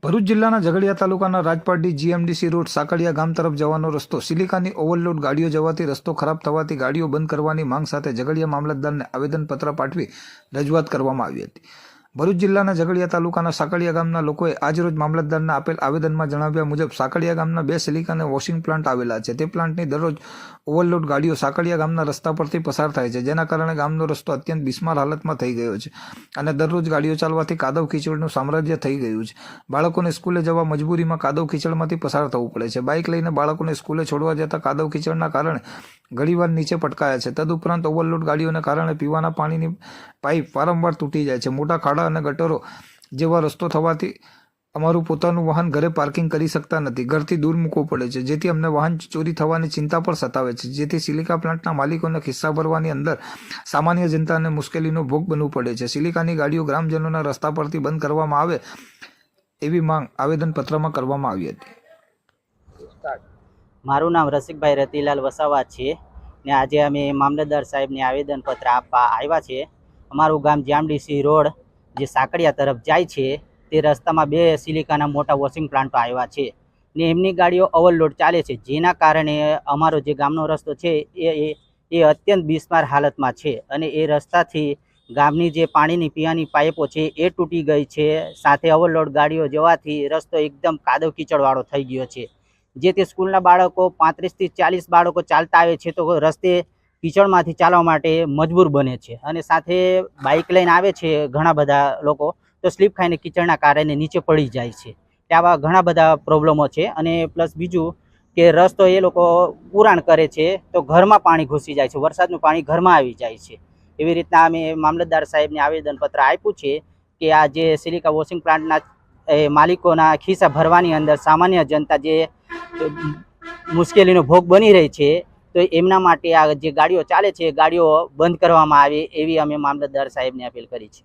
ભરૂચ જિલ્લાના ઝઘડિયા તાલુકાના Rajpardi GMDC road સાકળિયા ગામ તરફ જવાનો રસ્તો સિલિકાની ઓવરલોડ ગાડીઓ જવાથી રસ્તો ખરાબ થવાથી ગાડીઓ બંધ કરવાની માંગ સાથે ઝઘડિયા મામલતદારને આવેદનપત્ર પાઠવી રજૂઆત કરવામાં આવી હતી। ભરૂચ જિલ્લાના ઝઘડિયા તાલુકાના સાકળિયા ગામના લોકોએ આજરોજ મામલતદારને આપેલ આવેદનમાં જણાવ્યા મુજબ સાકળિયા ગામના 2 સિલિકાને વોશિંગ પ્લાન્ટ આવેલા છે। તે પ્લાન્ટની દરરોજ ઓવરલોડ ગાડીઓ સાકળિયા ગામના રસ્તા પરથી પસાર થાય છે, જેના કારણે ગામનો રસ્તો અત્યંત બિસ્માર હાલતમાં થઈ ગયો છે અને દરરોજ ગાડીઓ ચાલવાથી કાદવ કીચડનું સામ્રાજ્ય થઈ ગયું છે। બાળકોને સ્કૂલે જવા મજબૂરીમાં કાદવ કીચડમાંથી પસાર થવું પડે છે। બાઇક લઈને બાળકોને સ્કૂલે છોડવા જતા કાદવ કીચડના કારણે ઘણીવાર નીચે પટકાયા છે। તદુપરાંત ઓવરલોડ ગાડીઓને કારણે પીવાના પાણીની પાઇપ વારંવાર તૂટી જાય છે। મોટા ખાડા અને ગટરો જેવા રસ્તો થવાથી અમારું પોતાનું વાહન ઘરે પાર્કિંગ કરી શકતા નથી, ઘરથી દૂર મૂકવું પડે છે, જેથી અમને વાહન ચોરી થવાની ચિંતા પણ સતાવે છે। જેથી સિલિકા પ્લાન્ટના માલિકોને ખિસ્સા ભરવાની અંદર સામાન્ય જનતાને મુશ્કેલીનો ભોગ બનવું પડે છે। સિલિકાની ગાડીઓ ગ્રામજનોના રસ્તા પરથી બંધ કરવામાં આવે એવી માંગ આવેદનપત્રમાં કરવામાં આવી હતી। મારું નામ રસિકભાઈ રતિલાલ વસાવા છે ને આજે અમે મામલતદાર સાહેબને આવેદનપત્ર આપવા આવ્યા છે। અમારું ગામ જીએમડીસી રોડ જે સાકળિયા તરફ જાય છે તે રસ્તામાં 2 સિલિકાના મોટા વોશિંગ પ્લાન્ટો આવ્યા છે ને એમની ગાડીઓ ઓવરલોડ ચાલે છે, જેના કારણે અમારો જે ગામનો રસ્તો છે એ અત્યંત બિસ્માર હાલતમાં છે અને એ રસ્તાથી ગામની જે પાણીની પીવાની પાઇપો છે એ તૂટી ગઈ છે। સાથે ઓવરલોડ ગાડીઓ જવાથી રસ્તો એકદમ કાદવ કીચડવાળો થઈ ગયો છે, જેથી સ્કૂલના બાળકો 35 થી 40 બાળકો ચાલતા આવે છે તો રસ્તે કીચડમાંથી ચાલવા માટે મજબૂર બને છે અને સાથે બાઇક લઈને આવે છે ઘણા બધા લોકો તો સ્લીપ ખાઈને કીચડના કારણે નીચે પડી જાય છે। આવા ઘણા બધા પ્રોબ્લેમો છે અને પ્લસ બીજું કે રસ્તો એ લોકો પુરાણ કરે છે તો ઘરમાં પાણી ઘૂસી જાય છે, વરસાદનું પાણી ઘરમાં આવી જાય છે। એવી રીતના અમે મામલતદાર સાહેબને આવેદનપત્ર આપ્યું છે કે આ જે સિલિકા વોશિંગ પ્લાન્ટના માલિકોના ખિસ્સા ભરવાની અંદર સામાન્ય જનતા જે મુશ્કેલીનો ભોગ બની રહી છે તો એમના માટે આ જે ગાડીઓ ચાલે છે ગાડીઓ બંધ કરવામાં આવે એવી અમે મામલતદાર સાહેબને અપીલ કરી છે।